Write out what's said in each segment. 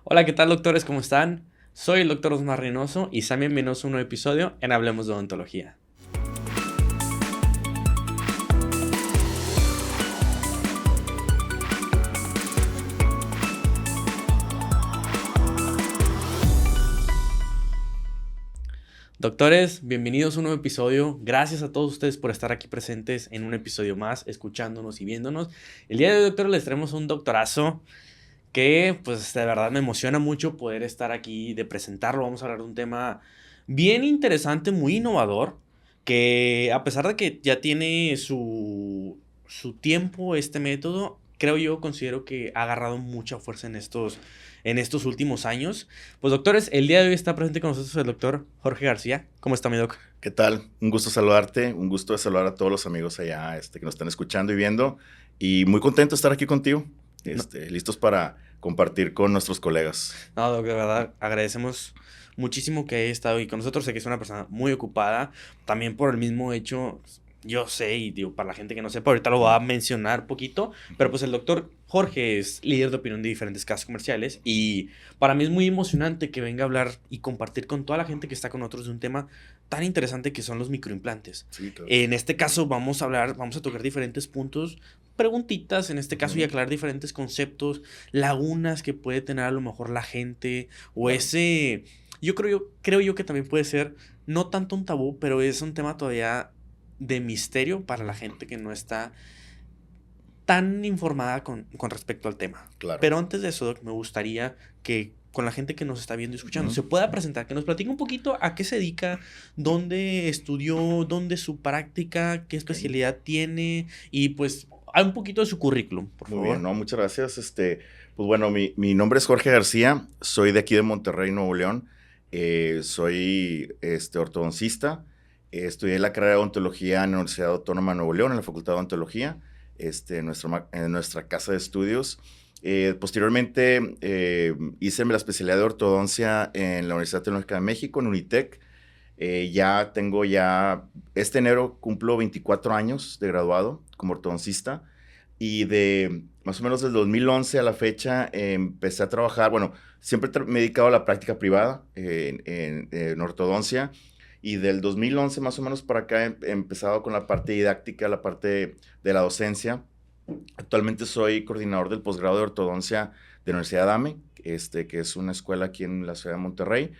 Hola, ¿qué tal, doctores? ¿Cómo están? Soy el doctor Osmar Reynoso y sean bienvenidos a un nuevo episodio en Hablemos de Odontología. Doctores, bienvenidos a un nuevo episodio. Gracias a todos ustedes por estar aquí presentes en un episodio más, escuchándonos y viéndonos. El día de hoy, doctores, les traemos un doctorazo que, pues, de verdad me emociona mucho poder estar aquí, de presentarlo. Vamos a hablar de un tema bien interesante, muy innovador, que a pesar de que ya tiene su tiempo este método, creo yo, considero que ha agarrado mucha fuerza en estos últimos años. Pues, doctores, el día de hoy está presente con nosotros el doctor Jorge García. ¿Cómo está, mi doc? ¿Qué tal? Un gusto saludarte, un gusto de saludar a todos los amigos allá que nos están escuchando y viendo. Y muy contento de estar aquí contigo, No, listos para compartir con nuestros colegas. no, doc, de verdad, agradecemos muchísimo que haya estado ahí con nosotros. Sé que es una persona muy ocupada, también por el mismo hecho. Yo sé, y digo, para la gente que no sepa, ahorita lo voy a mencionar poquito, pero pues el doctor Jorge es líder de opinión de diferentes casas comerciales y para mí es muy emocionante que venga a hablar y compartir con toda la gente que está con nosotros de un tema tan interesante que son los microimplantes. Sí, claro. En este caso vamos a tocar diferentes puntos, preguntitas en este caso y aclarar diferentes conceptos, lagunas que puede tener a lo mejor la gente o Claro. yo creo yo que también puede ser no tanto un tabú, pero es un tema todavía de misterio para la gente que no está tan informada con respecto al tema. Claro. Pero antes de eso, Doc, me gustaría que con la gente que nos está viendo y escuchando Ujú. se pueda presentar, que nos platique un poquito a qué se dedica, dónde estudió, dónde es su práctica, qué Ok. especialidad tiene y pues un poquito de su currículum, por Muy bien, favor. no, muchas gracias. Pues bueno, mi nombre es Jorge García, soy de aquí de Monterrey, Nuevo León. Soy ortodoncista. Estudié la carrera de odontología en la Universidad Autónoma de Nuevo León, en la Facultad de Odontología, en nuestra casa de estudios. Posteriormente hice la especialidad de ortodoncia en la Universidad Tecnológica de México, en Unitec. Este enero cumplo 24 años de graduado como ortodoncista y de más o menos del 2011 a la fecha empecé a trabajar, bueno, siempre me he dedicado a la práctica privada en ortodoncia y del 2011 más o menos para acá he empezado con la parte didáctica, la parte de la docencia. Actualmente soy coordinador del posgrado de ortodoncia de la Universidad AME, que es una escuela aquí en la ciudad de Monterrey,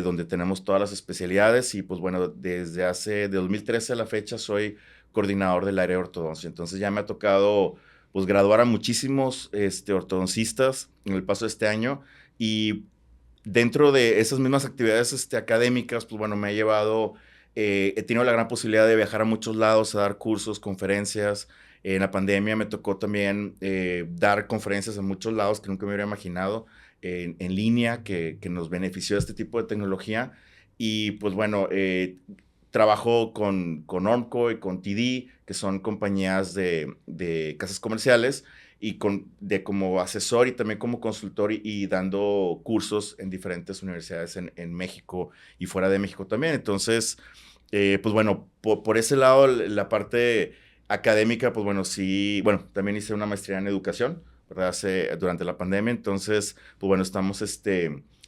donde tenemos todas las especialidades y pues bueno, de 2013 a la fecha soy coordinador del área de ortodoncia. Entonces ya me ha tocado pues graduar a muchísimos ortodoncistas en el paso de este año y dentro de esas mismas actividades académicas, pues bueno, me ha llevado, he tenido la gran posibilidad de viajar a muchos lados, a dar cursos, conferencias. En la pandemia me tocó también dar conferencias en muchos lados que nunca me hubiera imaginado, en línea, que nos benefició este tipo de tecnología. Y pues bueno, trabajo con Ormco y con TD, que son compañías de casas comerciales, y como asesor y también como consultor y dando cursos en diferentes universidades en México y fuera de México también. Entonces, pues bueno, por ese lado, la parte académica, pues bueno, sí, bueno, también hice una maestría en educación, ¿verdad? Durante la pandemia, entonces, pues bueno, estamos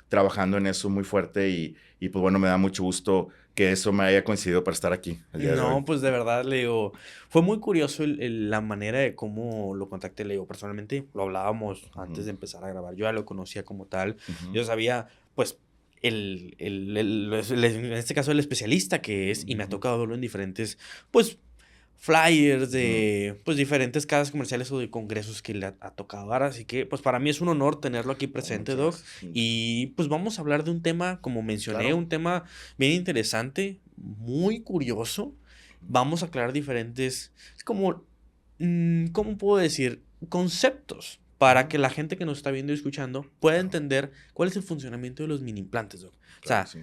trabajando en eso muy fuerte y pues bueno, me da mucho gusto que eso me haya coincidido para estar aquí el día de hoy. No, pues de verdad, le digo, fue muy curioso la manera de cómo lo contacté, le digo, personalmente, lo hablábamos antes Ujú, de empezar a grabar, yo ya lo conocía como tal, ujú, yo sabía, pues, en este caso el especialista que es, y me ha ujú, tocado verlo en diferentes, pues, flyers ujú. de, pues, diferentes casas comerciales o de congresos que le ha tocado dar, así que, pues, para mí es un honor tenerlo aquí Oh, presente, muchas Doc, gracias, muchas gracias. y pues vamos a hablar de un tema, como mencioné, Claro. un tema bien interesante, muy curioso. Ujú, Vamos a aclarar diferentes, es como, ¿cómo puedo decir? Conceptos para ujú. que la gente que nos está viendo y escuchando pueda Claro, entender cuál es el funcionamiento de los mini implantes, Doc. O claro que sea, sí.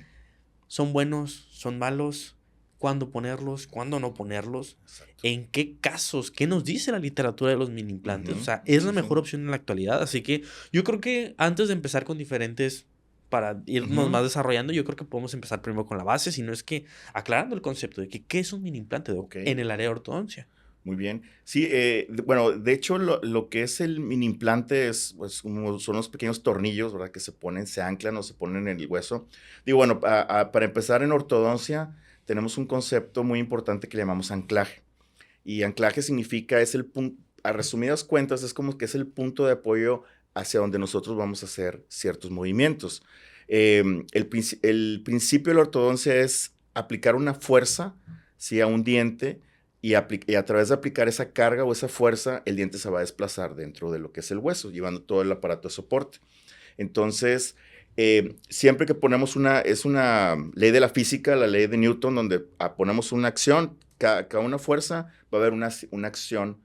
¿son buenos? ¿Son malos? ¿Cuándo ponerlos? ¿Cuándo no ponerlos? Exacto. ¿En qué casos? ¿Qué nos dice la literatura de los mini implantes? O Ujú, sea, es la sí, sí. mejor opción en la actualidad. Así que yo creo que antes de empezar con diferentes, para irnos Ujú, más desarrollando, yo creo que podemos empezar primero con la base, si no es que aclarando el concepto de que qué es un mini implante, Doc, ok. en el área de ortodoncia. Muy bien. Sí, bueno, de hecho, lo que es el mini implante es, pues, son unos pequeños tornillos, ¿verdad? Que se ponen, se anclan o se ponen en el hueso. Digo, bueno, para empezar en ortodoncia, tenemos un concepto muy importante que le llamamos anclaje. Y anclaje significa, es el punto, a resumidas cuentas, es como que es el punto de apoyo hacia donde nosotros vamos a hacer ciertos movimientos. El principio de la ortodoncia es aplicar una fuerza, ¿sí? A un diente y a través de aplicar esa carga o esa fuerza, el diente se va a desplazar dentro de lo que es el hueso, llevando todo el aparato de soporte. Entonces, siempre que ponemos es una ley de la física, la ley de Newton, donde ponemos una acción, cada una fuerza va a haber una acción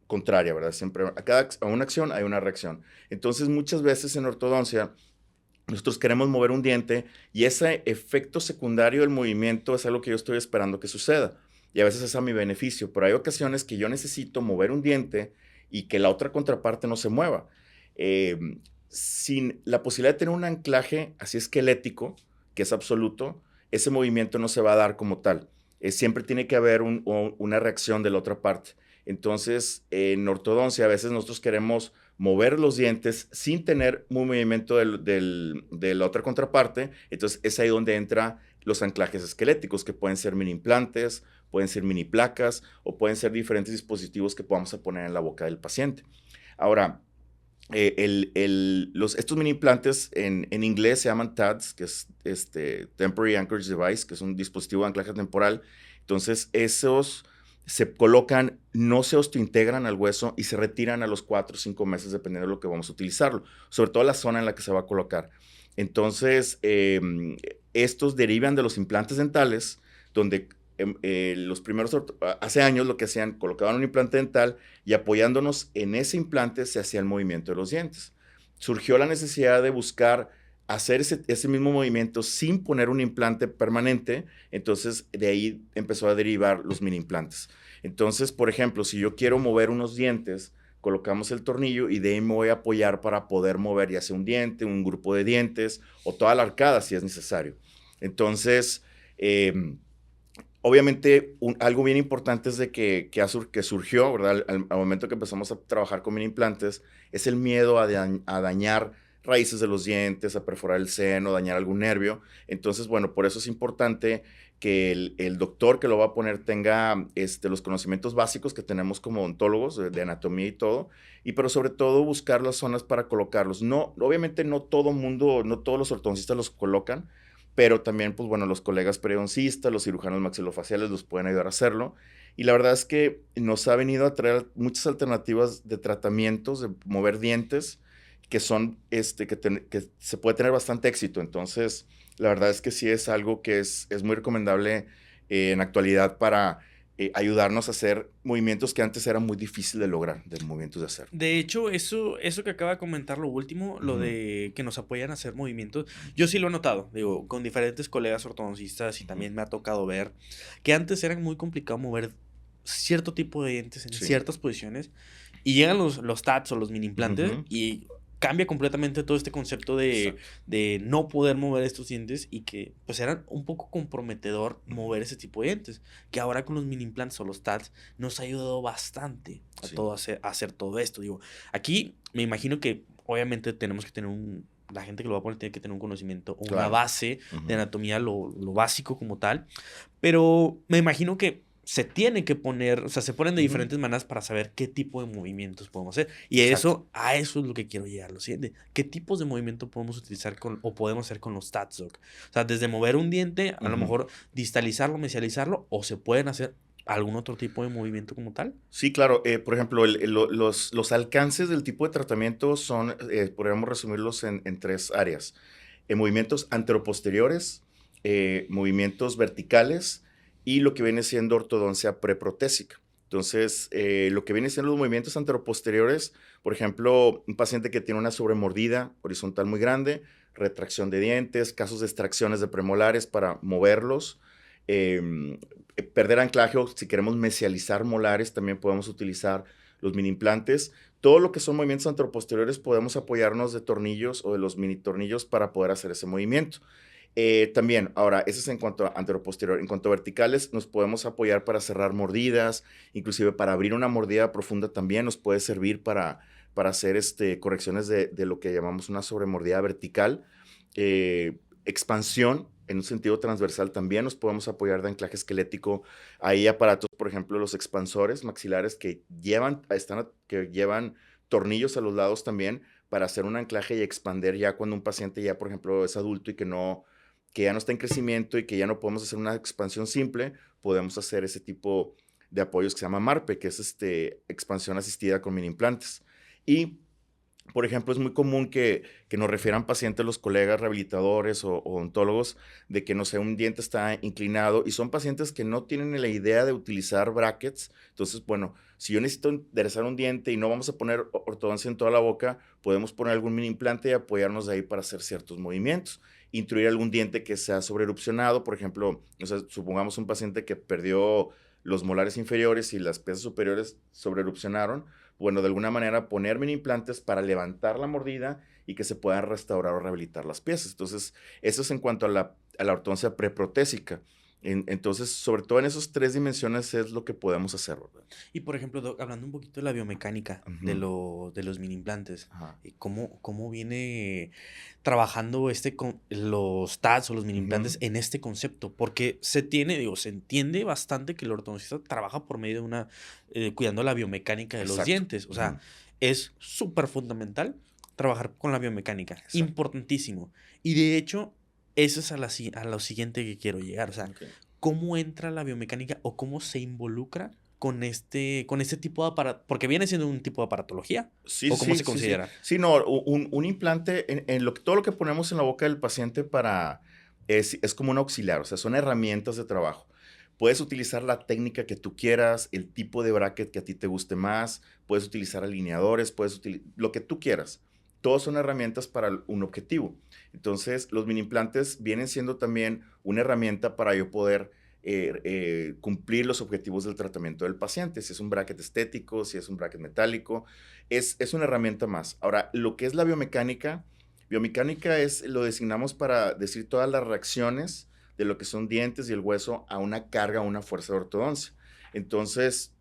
contraria, ¿verdad? Siempre a una acción hay una reacción. Entonces, muchas veces en ortodoncia, nosotros queremos mover un diente y ese efecto secundario del movimiento es algo que yo estoy esperando que suceda. Y a veces es a mi beneficio, pero hay ocasiones que yo necesito mover un diente y que la otra contraparte no se mueva. Eh, Sin la posibilidad de tener un anclaje así esquelético, que es absoluto, ese movimiento no se va a dar como tal. Siempre tiene que haber una reacción de la otra parte. Entonces, en ortodoncia, a veces nosotros queremos mover los dientes sin tener un movimiento de la otra contraparte. Entonces, es ahí donde entran los anclajes esqueléticos, que pueden ser mini implantes, pueden ser mini placas o pueden ser diferentes dispositivos que podamos poner en la boca del paciente. Ahora, estos mini implantes en inglés se llaman TADS, que es Temporary Anchorage Device, que es un dispositivo de anclaje temporal. Entonces, esos se colocan, no se osteointegran al hueso y se retiran a los 4 o 5 meses, dependiendo de lo que vamos a utilizarlo, sobre todo la zona en la que se va a colocar. Entonces, estos derivan de los implantes dentales, donde los primeros, hace años lo que hacían, colocaban un implante dental y apoyándonos en ese implante se hacía el movimiento de los dientes. Surgió la necesidad de buscar hacer ese mismo movimiento sin poner un implante permanente, entonces de ahí empezó a derivar los mini implantes. Entonces, por ejemplo, si yo quiero mover unos dientes, colocamos el tornillo y de ahí me voy a apoyar para poder mover ya sea un diente, un grupo de dientes o toda la arcada si es necesario. Entonces, obviamente, algo bien importante es de que surgió, ¿verdad? Al momento que empezamos a trabajar con mini implantes, es el miedo a dañar raíces de los dientes, a perforar el seno, dañar algún nervio. Entonces, bueno, por eso es importante que el doctor que lo va a poner tenga los conocimientos básicos que tenemos como odontólogos, de anatomía y todo, pero sobre todo buscar las zonas para colocarlos. No, obviamente no todo mundo, no todos los ortodoncistas los colocan, pero también, pues bueno, los colegas periodoncistas, los cirujanos maxilofaciales los pueden ayudar a hacerlo. Y la verdad es que nos ha venido a traer muchas alternativas de tratamientos, de mover dientes, que son, que se puede tener bastante éxito. Entonces, la verdad es que sí es algo que es muy recomendable en actualidad para ayudarnos a hacer movimientos que antes era muy difícil de lograr, de movimientos de hacer. De hecho, eso que acaba de comentar lo último, lo de que nos apoyan a hacer movimientos, yo sí lo he notado, digo, con diferentes colegas ortodoncistas y también me ha tocado ver que antes era muy complicado mover cierto tipo de dientes en Sí. ciertas posiciones y llegan los TATs o los mini implantes Ujú. y cambia completamente todo este concepto Exacto. de no poder mover estos dientes y que pues era un poco comprometedor mover ese tipo de dientes, que ahora con los mini implantes o los TATs nos ha ayudado bastante a Sí. a hacer todo esto. Digo, aquí me imagino que obviamente tenemos que tener la gente que lo va a poner tiene que tener un conocimiento o una Claro. base Ujú. de anatomía, lo básico como tal, pero me imagino que se tiene que poner, o sea, se ponen de Ujú. diferentes maneras para saber qué tipo de movimientos podemos hacer. Y Exacto. a eso es lo que quiero llegar, lo siguiente. ¿Qué tipos de movimiento podemos utilizar o podemos hacer con los TATS, Doc? O sea, desde mover un diente, a lo Ujú. mejor distalizarlo, mesializarlo, o se pueden hacer algún otro tipo de movimiento como tal. Sí, claro. Por ejemplo, los alcances del tipo de tratamiento son, podríamos resumirlos en 3 áreas. Movimientos anteroposteriores, movimientos verticales y lo que viene siendo ortodoncia preprotésica. Entonces, lo que viene siendo los movimientos anteroposteriores, por ejemplo, un paciente que tiene una sobremordida horizontal muy grande, retracción de dientes, casos de extracciones de premolares para moverlos, em, perder anclaje o si queremos mesializar molares, también podemos utilizar los mini implantes. Todo lo que son movimientos anteroposteriores podemos apoyarnos de tornillos o de los mini tornillos para poder hacer ese movimiento. También, ahora, eso es en cuanto a anteroposterior. En cuanto a verticales, nos podemos apoyar para cerrar mordidas, inclusive para abrir una mordida profunda también nos puede servir para hacer correcciones de lo que llamamos una sobremordida vertical. Expansión en un sentido transversal también nos podemos apoyar de anclaje esquelético. Hay aparatos, por ejemplo, los expansores maxilares que llevan tornillos a los lados también para hacer un anclaje y expander ya cuando un paciente ya, por ejemplo, es adulto y que ya no está en crecimiento y que ya no podemos hacer una expansión simple, podemos hacer ese tipo de apoyos que se llama MARPE, que es expansión asistida con mini implantes. Y por ejemplo, es muy común que nos refieran pacientes los colegas rehabilitadores o odontólogos de que, no sé, un diente está inclinado y son pacientes que no tienen la idea de utilizar brackets. Entonces, bueno, si yo necesito enderezar un diente y no vamos a poner ortodoncia en toda la boca, podemos poner algún mini implante y apoyarnos de ahí para hacer ciertos movimientos. Introducir algún diente que sea sobreerupcionado, por ejemplo, o sea, supongamos un paciente que perdió los molares inferiores y las piezas superiores sobreerupcionaron, bueno, de alguna manera poner mini implantes para levantar la mordida y que se puedan restaurar o rehabilitar las piezas. Entonces, eso es en cuanto a la ortodoncia preprotésica. Entonces, sobre todo en esas tres dimensiones es lo que podemos hacer, ¿verdad? Y por ejemplo, Doc, hablando un poquito de la biomecánica Ujú. de los mini implantes, Ajá. ¿cómo viene trabajando con los TADs o los mini implantes Ujú. en este concepto? Porque se entiende bastante que el ortodoncista trabaja por medio de cuidando la biomecánica de los Exacto. dientes. O sea, Ujú. es súper fundamental trabajar con la biomecánica. Exacto. Importantísimo. Y de hecho, eso es a lo siguiente que quiero llegar. O sea, Ok. ¿cómo entra la biomecánica o cómo se involucra con este tipo de aparato? Porque viene siendo un tipo de aparatología. Sí, ¿O cómo sí, se sí, sí. considera? Sí, no, un implante, todo lo que ponemos en la boca del paciente es como un auxiliar, o sea, son herramientas de trabajo. Puedes utilizar la técnica que tú quieras, el tipo de bracket que a ti te guste más, puedes utilizar alineadores, puedes utilizar lo que tú quieras. Todos son herramientas para un objetivo. Entonces, los mini implantes vienen siendo también una herramienta para yo poder cumplir los objetivos del tratamiento del paciente. Si es un bracket estético, si es un bracket metálico, es una herramienta más. Ahora, lo que es la biomecánica lo designamos para decir todas las reacciones de lo que son dientes y el hueso a una carga, a una fuerza de ortodoncia. Entonces,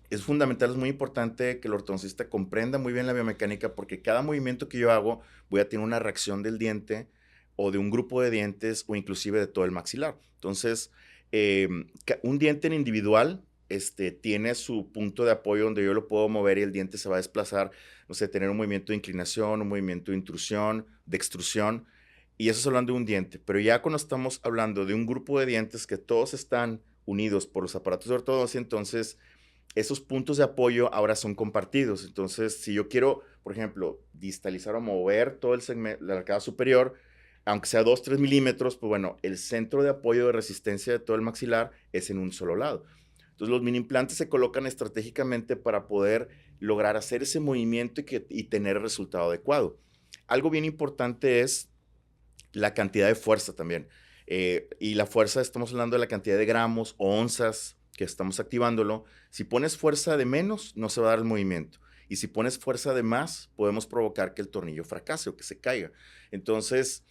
es fundamental, es muy importante que el ortodoncista comprenda muy bien la biomecánica porque cada movimiento que yo hago voy a tener una reacción del diente o de un grupo de dientes o inclusive de todo el maxilar. Entonces, un diente en individual tiene su punto de apoyo donde yo lo puedo mover y el diente se va a desplazar, no sé, tener un movimiento de inclinación, un movimiento de intrusión, de extrusión, y eso es hablando de un diente. Pero ya cuando estamos hablando de un grupo de dientes que todos están unidos por los aparatos de ortodoncia, entonces esos puntos de apoyo ahora son compartidos. Entonces, si yo quiero, por ejemplo, distalizar o mover todo el segmento, la arcada superior, aunque sea 2, 3 milímetros, pues bueno, el centro de apoyo de resistencia de todo el maxilar es en un solo lado. Entonces, los mini implantes se colocan estratégicamente para poder lograr hacer ese movimiento y tener el resultado adecuado. Algo bien importante es la cantidad de fuerza también. Y la fuerza, estamos hablando de la cantidad de gramos o onzas que estamos activándolo. Si pones fuerza de menos, no se va a dar el movimiento. Y si pones fuerza de más, podemos provocar que el tornillo fracase o que se caiga. Entonces,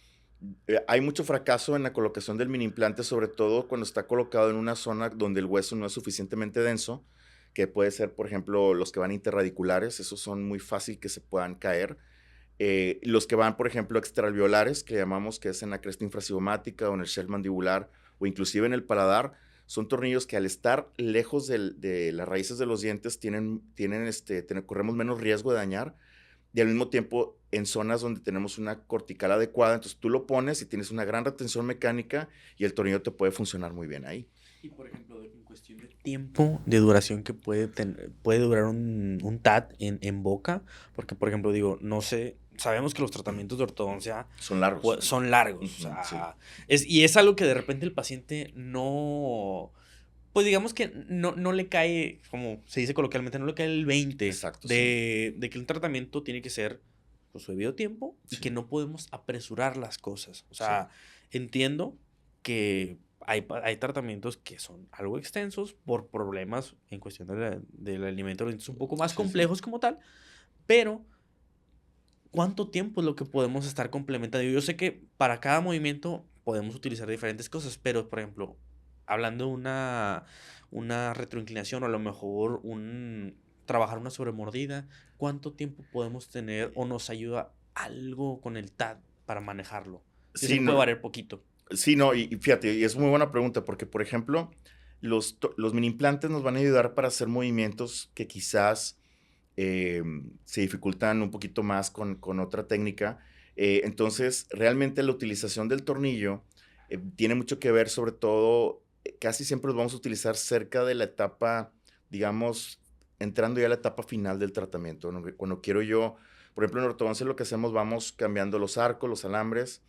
hay mucho fracaso en la colocación del mini implante, sobre todo cuando está colocado en una zona donde el hueso no es suficientemente denso, que puede ser, por ejemplo, los que van interradiculares, esos son muy fácil que se puedan caer. Los que van, por ejemplo, extraalveolares, que llamamos que es en la cresta infracigomática o en el shell mandibular o inclusive en el paladar, son tornillos que al estar lejos de las raíces de los dientes corremos menos riesgo de dañar y al mismo tiempo en zonas donde tenemos una cortical adecuada, entonces tú lo pones y tienes una gran retención mecánica y el tornillo te puede funcionar muy bien ahí. Y por ejemplo, en cuestión de tiempo de duración que puede durar un TAT en boca, porque por ejemplo, digo, no sé, sabemos que los tratamientos de ortodoncia Son largos. son largos, o Ujú, sí. sea, y es algo que de repente el paciente no, pues digamos que no le cae, como se dice coloquialmente, no le cae el 20 Exacto, sí. de que el tratamiento tiene que ser por su debido tiempo y Sí. que no podemos apresurar las cosas. O Sí. sea, entiendo que hay tratamientos que son algo extensos por problemas en cuestión del alimento, un poco más Sí, sí. complejos como tal, pero ¿cuánto tiempo es lo que podemos estar complementando? Yo sé que para cada movimiento podemos utilizar diferentes cosas, pero por ejemplo, hablando de una retroinclinación o a lo mejor trabajar una sobremordida, ¿cuánto tiempo podemos tener o nos ayuda algo con el TAT para manejarlo? Yo sé Sí, que puede no, variar poquito. sí, no, y fíjate, y es muy buena pregunta, porque, por ejemplo, los mini implantes nos van a ayudar para hacer movimientos que quizás se dificultan un poquito más con otra técnica. Entonces, realmente la utilización del tornillo tiene mucho que ver, sobre todo, casi siempre los vamos a utilizar cerca de la etapa, digamos, entrando ya a la etapa final del tratamiento, ¿no? Cuando quiero yo, por ejemplo, en ortodoncia lo que hacemos, vamos cambiando los arcos, los alambres.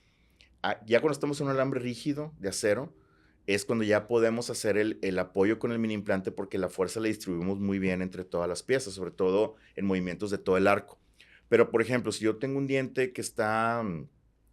Ya cuando estamos en un alambre rígido de acero, es cuando ya podemos hacer el apoyo con el mini implante porque la fuerza la distribuimos muy bien entre todas las piezas, sobre todo en movimientos de todo el arco. Pero, por ejemplo, si yo tengo un diente que está un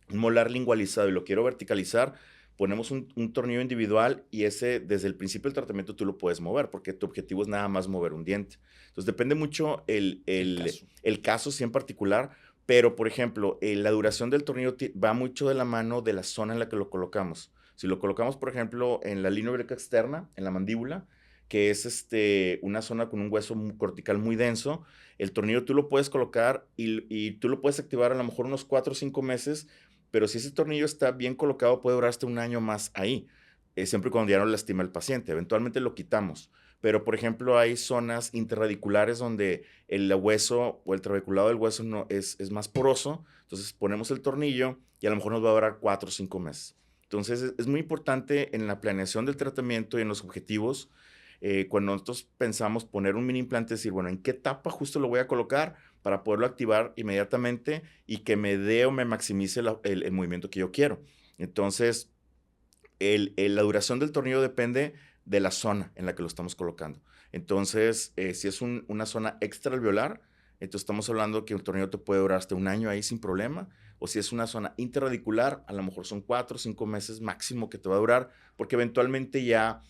molar lingualizado y lo quiero verticalizar, ponemos un tornillo individual y ese desde el principio del tratamiento tú lo puedes mover porque tu objetivo es nada más mover un diente. Entonces depende mucho el caso sí en particular, pero por ejemplo, la duración del tornillo va mucho de la mano de la zona en la que lo colocamos. Si lo colocamos, por ejemplo, en la línea ibérica externa, en la mandíbula, que es una zona con un hueso cortical muy denso, el tornillo tú lo puedes colocar y tú lo puedes activar a lo mejor unos 4 o 5 meses, pero si ese tornillo está bien colocado puede durar hasta un año más ahí, siempre y cuando ya no lastima al paciente. Eventualmente lo quitamos. Pero, por ejemplo, hay zonas interradiculares donde el hueso o el trabeculado del hueso no, es más poroso, entonces ponemos el tornillo y a lo mejor nos va a durar 4 o 5 meses. Entonces, es muy importante en la planeación del tratamiento y en los objetivos, cuando nosotros pensamos poner un mini implante, decir, bueno, ¿en qué etapa justo lo voy a colocar para poderlo activar inmediatamente y que me dé o me maximice el movimiento que yo quiero? Entonces, la duración del tornillo depende de la zona en la que lo estamos colocando. Entonces, si es una zona extraalveolar, entonces estamos hablando que un tornillo te puede durar hasta un año ahí sin problema. O si es una zona interradicular, a lo mejor son 4 o 5 meses máximo que te va a durar, porque eventualmente ya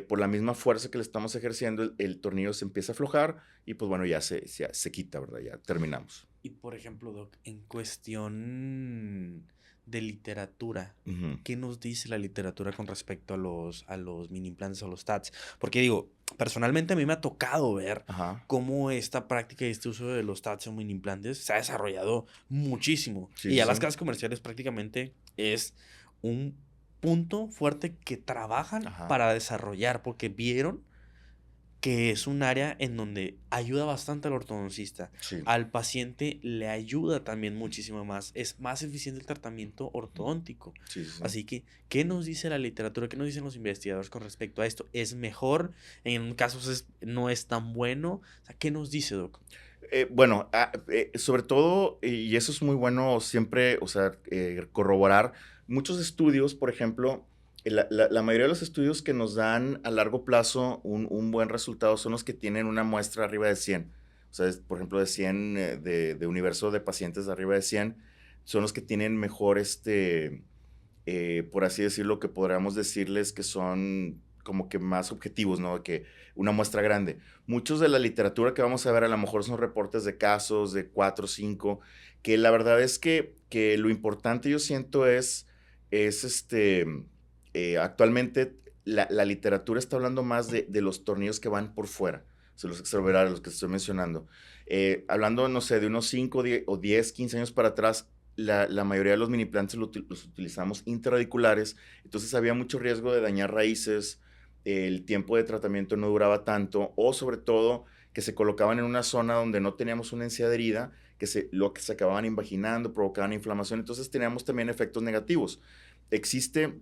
por la misma fuerza que le estamos ejerciendo, el tornillo se empieza a aflojar y pues bueno, ya se quita, ¿verdad? Ya terminamos. Y por ejemplo, Doc, en cuestión de literatura, Ujú. ¿qué nos dice la literatura con respecto a los mini implantes o los TATs? Porque digo, personalmente a mí me ha tocado ver Ajá. cómo esta práctica y este uso de los TATs o mini implantes se ha desarrollado muchísimo. Sí, Y sí, ya sí. las casas comerciales prácticamente es un punto fuerte que trabajan Ajá. para desarrollar, porque vieron que es un área en donde ayuda bastante al ortodoncista. Sí. Al paciente le ayuda también muchísimo más. Es más eficiente el tratamiento ortodóntico. Sí, sí, sí. Así que, ¿qué nos dice la literatura? ¿Qué nos dicen los investigadores con respecto a esto? ¿Es mejor? ¿En casos no es tan bueno? O sea, ¿qué nos dice, Doc? Bueno, sobre todo, y eso es muy bueno siempre, o sea, corroborar, muchos estudios, por ejemplo, la mayoría de los estudios que nos dan a largo plazo un buen resultado son los que tienen una muestra arriba de 100. O sea, por ejemplo, de 100, de universo de pacientes de arriba de 100, son los que tienen mejor, por así decirlo, que podríamos decirles que son como que más objetivos, ¿no? Que una muestra grande. Muchos de la literatura que vamos a ver a lo mejor son reportes de casos de 4 o 5, que la verdad es que lo importante yo siento actualmente la literatura está hablando más de los tornillos que van por fuera, o sea, los extraorbitales, los que estoy mencionando. Hablando, no sé, de unos 5 o 10, 15 años para atrás, la mayoría de los mini implantes los utilizamos intraradiculares, entonces había mucho riesgo de dañar raíces, el tiempo de tratamiento no duraba tanto, o sobre todo que se colocaban en una zona donde no teníamos una encía adherida, lo que se acababan invaginando, provocaban inflamación, entonces teníamos también efectos negativos. Existe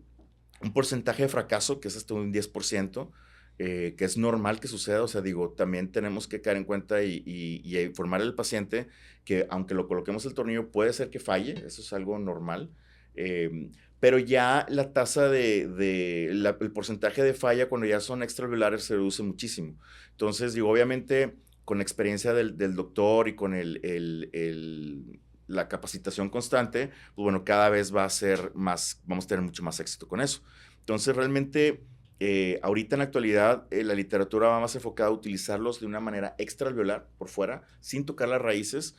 un porcentaje de fracaso que es hasta un 10%, que es normal que suceda, o sea, digo, también tenemos que caer en cuenta y informar al paciente que aunque lo coloquemos el tornillo puede ser que falle, eso es algo normal, eh, pero ya la tasa el porcentaje de falla cuando ya son extraviolares se reduce muchísimo. Entonces, digo, obviamente con la experiencia del doctor y con la capacitación constante, pues bueno, cada vez va a ser más, vamos a tener mucho más éxito con eso. Entonces, realmente, ahorita en la actualidad, la literatura va más enfocada a utilizarlos de una manera extraalveolar, por fuera, sin tocar las raíces,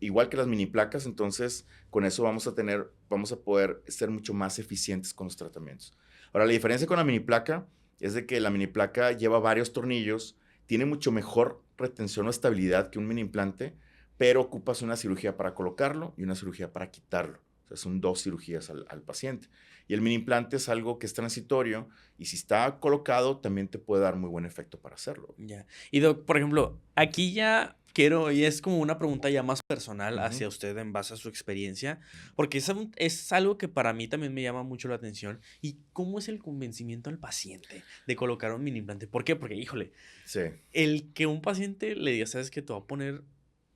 igual que las mini placas, entonces con eso vamos a poder ser mucho más eficientes con los tratamientos. Ahora, la diferencia con la mini placa es de que la mini placa lleva varios tornillos, tiene mucho mejor retención o estabilidad que un mini implante, pero ocupas una cirugía para colocarlo y una cirugía para quitarlo. O sea, son 2 cirugías al paciente. Y el mini implante es algo que es transitorio y si está colocado también te puede dar muy buen efecto para hacerlo. Ya. Y Doc, por ejemplo, aquí ya quiero, y es como una pregunta ya más personal hacia usted en base a su experiencia, porque es algo que para mí también me llama mucho la atención. ¿Y cómo es el convencimiento al paciente de colocar un mini implante? ¿Por qué? Porque, híjole, Sí, el que un paciente le diga, sabes que te voy a poner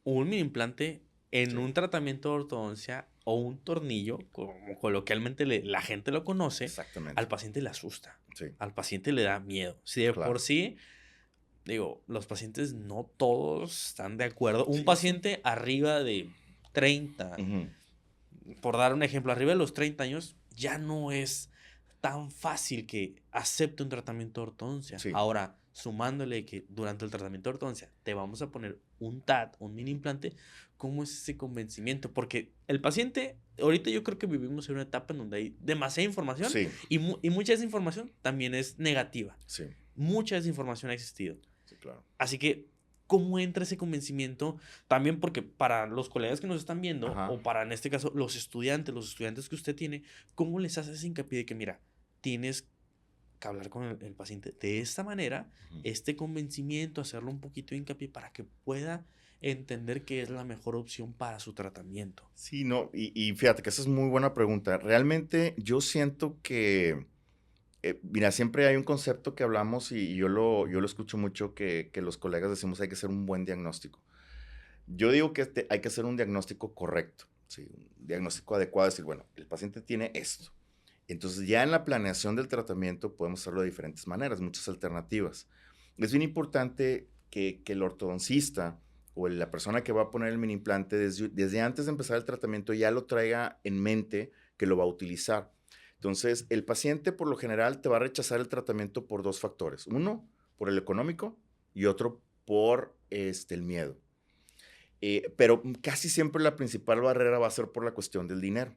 un mini implante en sí, un tratamiento de ortodoncia o un tornillo, como coloquialmente la gente lo conoce, exactamente. al paciente le asusta, Sí, al paciente le da miedo. Si de por claro. sí, digo, los pacientes no todos están de acuerdo. Un Sí, sí. paciente arriba de 30, Ujú. por dar un ejemplo, arriba de los 30 años, ya no es tan fácil que acepte un tratamiento de ortodoncia. Sí, Ahora, sumándole que durante el tratamiento de ortodoncia te vamos a poner un TAT, un mini implante, ¿cómo es ese convencimiento? Porque el paciente, ahorita yo creo que vivimos en una etapa en donde hay demasiada información sí, y mucha desinformación también es negativa. sí, Mucha desinformación ha existido. sí, claro. Así que, ¿cómo entra ese convencimiento? También porque para los colegas que nos están viendo, Ajá. o para en este caso los estudiantes que usted tiene, ¿cómo les hace ese hincapié de que, mira, tienes que hablar con el paciente de esta manera, Ujú. este convencimiento, hacerlo un poquito de hincapié para que pueda entender que es la mejor opción para su tratamiento? Sí, no, y fíjate que esa es muy buena pregunta. Realmente yo siento que, mira, siempre hay un concepto que hablamos y yo lo escucho mucho que los colegas decimos hay que hacer un buen diagnóstico. Yo digo que hay que hacer un diagnóstico correcto, ¿sí? Un diagnóstico adecuado, decir, bueno, el paciente tiene esto. Entonces ya en la planeación del tratamiento podemos hacerlo de diferentes maneras, muchas alternativas. Es bien importante que el ortodoncista o la persona que va a poner el mini implante desde antes de empezar el tratamiento ya lo traiga en mente que lo va a utilizar. Entonces, el paciente por lo general te va a rechazar el tratamiento por 2 factores. Uno, por el económico y otro por el miedo. Pero casi siempre la principal barrera va a ser por la cuestión del dinero.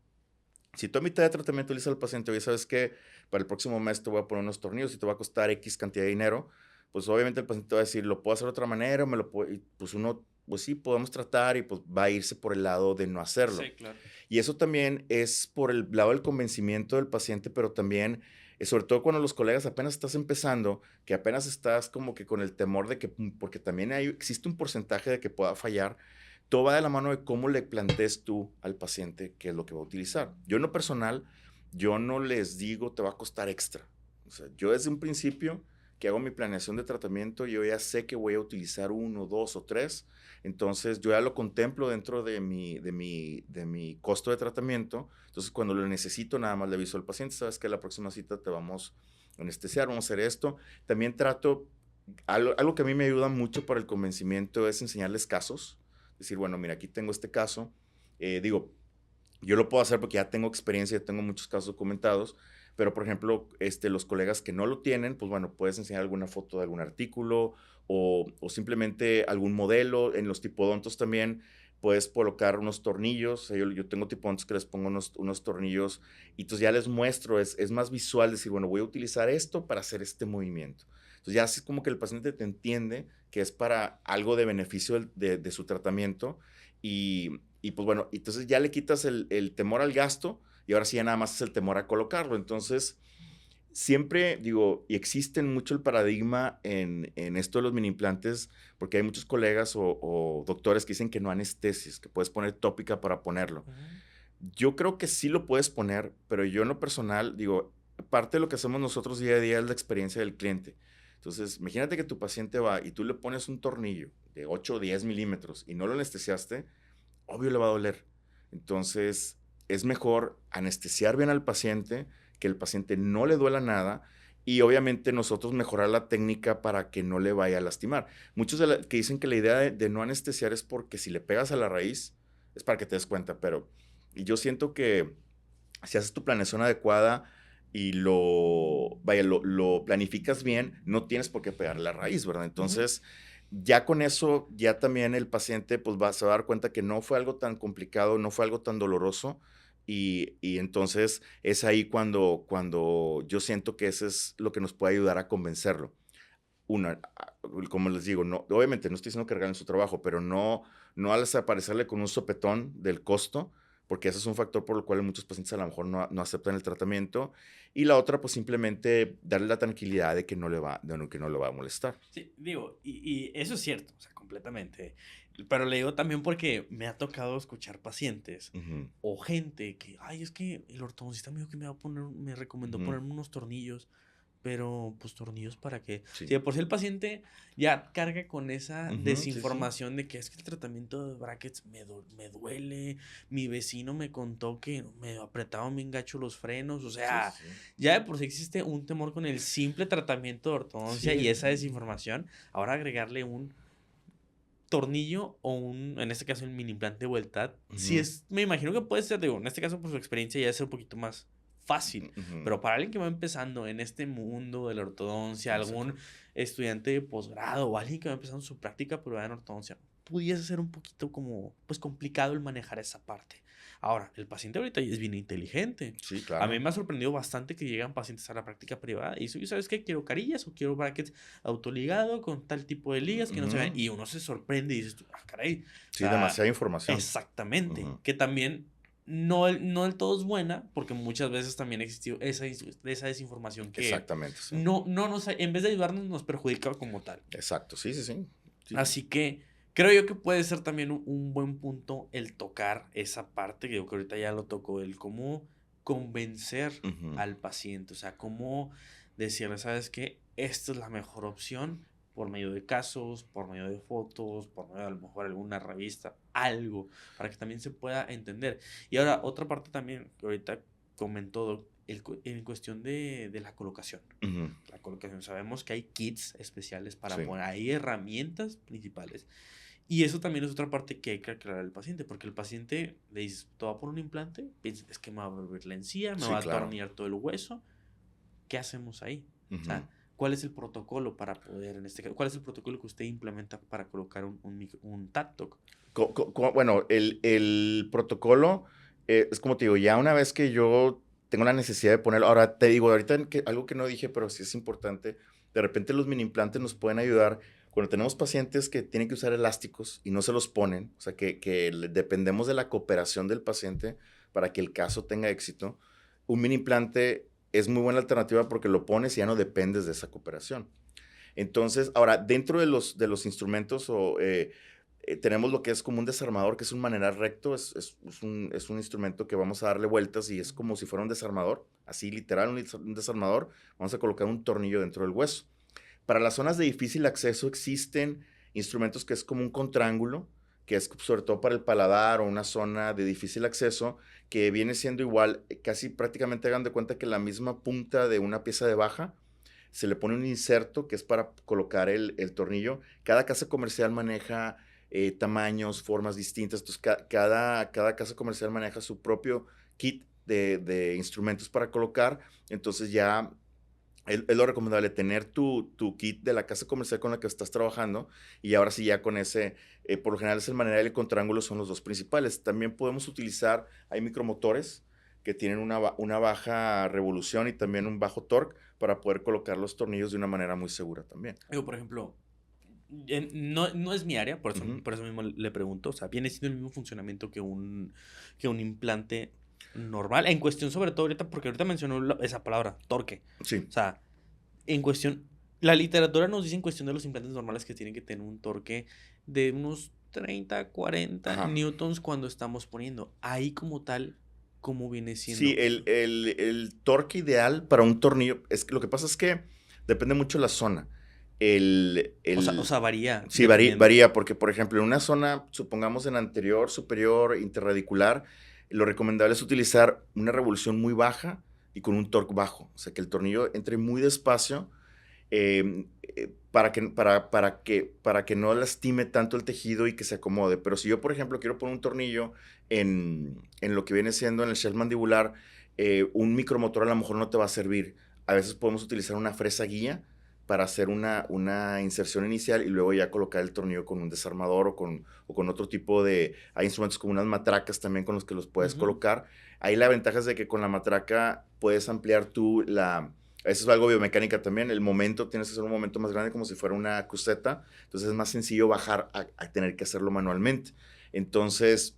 Si tú a mitad de tratamiento le dices al paciente, oye, ¿sabes qué? Para el próximo mes te voy a poner unos tornillos y te va a costar X cantidad de dinero, pues obviamente el paciente va a decir, ¿lo puedo hacer de otra manera? ¿O me lo puedo? Y pues uno, pues sí, podemos tratar y pues va a irse por el lado de no hacerlo. Sí, claro. Y eso también es por el lado del convencimiento del paciente, pero también, sobre todo cuando los colegas apenas estás empezando, que apenas estás como que con el temor de que, porque también existe un porcentaje de que pueda fallar, todo va de la mano de cómo le plantees tú al paciente qué es lo que va a utilizar. Yo en lo personal, yo no les digo te va a costar extra. O sea, yo desde un principio que hago mi planeación de tratamiento, yo ya sé que voy a utilizar 1, 2 o 3. Entonces, yo ya lo contemplo dentro de mi costo de tratamiento. Entonces, cuando lo necesito, nada más le aviso al paciente, sabes que la próxima cita te vamos a anestesiar, vamos a hacer esto. También trato, algo que a mí me ayuda mucho para el convencimiento es enseñarles casos. Decir, bueno, mira, aquí tengo este caso. Digo, yo lo puedo hacer porque ya tengo experiencia, ya tengo muchos casos documentados, pero por ejemplo, los colegas que no lo tienen, pues bueno, puedes enseñar alguna foto de algún artículo o simplemente algún modelo. En los tipodontos también puedes colocar unos tornillos. O sea, yo tengo tipodontos que les pongo unos tornillos y entonces ya les muestro, es más visual decir, bueno, voy a utilizar esto para hacer este movimiento. Entonces ya así es como que el paciente te entiende que es para algo de beneficio de su tratamiento y pues bueno, entonces ya le quitas el temor al gasto y ahora sí ya nada más es el temor a colocarlo. Entonces, siempre digo, y existen mucho el paradigma en esto de los mini implantes, porque hay muchos colegas o doctores que dicen que no anestesias, que puedes poner tópica para ponerlo. Yo creo que sí lo puedes poner, pero yo en lo personal, digo, parte de lo que hacemos nosotros día a día es la experiencia del cliente. Entonces, imagínate que tu paciente va y tú le pones un tornillo de 8 o 10 milímetros y no lo anestesiaste, obvio le va a doler. Entonces, es mejor anestesiar bien al paciente, que el paciente no le duela nada y obviamente nosotros mejorar la técnica para que no le vaya a lastimar. Muchos que dicen que la idea de no anestesiar es porque si le pegas a la raíz es para que te des cuenta, pero yo siento que si haces tu planeación adecuada y lo planificas bien, no tienes por qué pegar la raíz, ¿verdad? Entonces, Ya con eso, ya también el paciente pues se va a dar cuenta que no fue algo tan complicado, no fue algo tan doloroso y entonces es ahí cuando yo siento que eso es lo que nos puede ayudar a convencerlo. Una, como les digo, no, obviamente no estoy diciendo que regalen su trabajo, pero no al desaparecerle con un sopetón del costo, porque ese es un factor por el cual muchos pacientes a lo mejor no aceptan el tratamiento. Y la otra, pues simplemente darle la tranquilidad de que que no le va a molestar. Sí, digo, y eso es cierto, o sea, completamente. Pero le digo también porque me ha tocado escuchar pacientes Ujú, o gente que, ay, es que el ortodoncista me dijo que me va a poner, me recomendó ujú, ponerme unos tornillos, pero pues tornillos para qué. Si sí. de por sí el paciente ya carga con esa Ujú, sí, sí. desinformación de que es que el tratamiento de brackets me duele, mi vecino me contó que me apretaban bien gacho los frenos, o Sí, sea, sí, sí. ya de por sí existe un temor con el simple tratamiento de ortodoncia y Sí. esa desinformación. Ahora agregarle un tornillo o en este caso, el mini implante Vueltad, sí Ujú, es, me imagino que puede ser, digo, en este caso, por su experiencia ya es un poquito más fácil, ujú, pero para alguien que va empezando en este mundo de la ortodoncia, algún exacto. estudiante de posgrado o alguien que va empezando su práctica privada en ortodoncia, pudiese ser un poquito como, pues complicado el manejar esa parte. Ahora, el paciente ahorita es bien inteligente. Sí, A mí claro. me ha sorprendido bastante que llegan pacientes a la práctica privada y dicen, ¿sabes qué? Quiero carillas o quiero brackets autoligado con tal tipo de ligas que no se ven. Ujú. Y uno se sorprende y dices tú, ah, caray. O Sí, sea, demasiada información. exactamente. Ujú, Que también no del todo es buena, porque muchas veces también existió esa desinformación que exactamente, sí. no nos, en vez de ayudarnos, nos perjudica como tal. Exacto, sí, sí, sí. Sí, Así que creo yo que puede ser también un buen punto el tocar esa parte, que yo creo que ahorita ya lo tocó, el cómo convencer ujú, al paciente, o sea, cómo decirle, ¿sabes qué? Esta es la mejor opción por medio de casos, por medio de fotos, por medio de a lo mejor alguna revista, algo, para que también se pueda entender. Y ahora, otra parte también que ahorita comentó en cuestión de la colocación. ujú, La colocación. Sabemos que hay kits especiales para sí. poner, hay herramientas principales. Y eso también es otra parte que hay que aclarar al paciente, porque el paciente le dice, ¿te va a poner un implante? Piensa, es que me va a volver la encía, me Sí, va a claro. atornillar todo el hueso. ¿Qué hacemos ahí? O Ujú. sea, ¿cuál es el protocolo para poder, en este caso, cuál es el protocolo que usted implementa para colocar un TACTOC? Bueno, el protocolo es como te digo, ya una vez que yo tengo la necesidad de ponerlo, ahora te digo, ahorita algo que no dije, pero sí es importante, de repente los mini implantes nos pueden ayudar cuando tenemos pacientes que tienen que usar elásticos y no se los ponen, o sea, que dependemos de la cooperación del paciente para que el caso tenga éxito. Un mini implante es muy buena alternativa porque lo pones y ya no dependes de esa cooperación. Entonces, ahora, dentro de los instrumentos tenemos lo que es como un desarmador, que es un maneral recto, es un instrumento que vamos a darle vueltas y es como si fuera un desarmador, así literal, un desarmador, vamos a colocar un tornillo dentro del hueso. Para las zonas de difícil acceso existen instrumentos que es como un contraángulo, que es sobre todo para el paladar o una zona de difícil acceso, que viene siendo igual, casi prácticamente hagan de cuenta que la misma punta de una pieza de baja, se le pone un inserto que es para colocar el tornillo. Cada casa comercial maneja tamaños, formas distintas. Entonces, cada casa comercial maneja su propio kit de instrumentos para colocar. Entonces, ya es lo recomendable tener tu kit de la casa comercial con la que estás trabajando y ahora sí ya con ese, por lo general es el maneral y el contraángulo son los dos principales. También podemos utilizar, hay micromotores que tienen una baja revolución y también un bajo torque para poder colocar los tornillos de una manera muy segura también. Digo, por ejemplo, no es mi área, Ujú, por eso mismo le pregunto. O sea, viene siendo el mismo funcionamiento que un implante normal. En cuestión, sobre todo ahorita, porque ahorita mencionó esa palabra, torque. sí, O sea, en cuestión, la literatura nos dice en cuestión de los implantes normales que tienen que tener un torque de unos 30 40 ajá. newtons cuando estamos poniendo. Ahí como tal, ¿cómo viene Sí, siendo? el torque ideal para un tornillo, es que lo que pasa es que depende mucho de la zona. El, O el, sea, varía Sí, dependiendo. varía, porque por ejemplo, en una zona, supongamos en anterior, superior, interradicular, lo recomendable es utilizar una revolución muy baja y con un torque bajo. O sea, que el tornillo entre muy despacio para que no lastime tanto el tejido y que se acomode. Pero si yo, por ejemplo, quiero poner un tornillo en lo que viene siendo en el shell mandibular, un micromotor a lo mejor no te va a servir. A veces podemos utilizar una fresa guía para hacer una inserción inicial y luego ya colocar el tornillo con un desarmador o con otro tipo de... Hay instrumentos como unas matracas también con los que los puedes colocar. Ahí la ventaja es de que con la matraca puedes ampliar tú la... Eso es algo biomecánica también. El momento, tienes que hacer un momento más grande como si fuera una cruceta. Entonces es más sencillo bajar a tener que hacerlo manualmente. Entonces,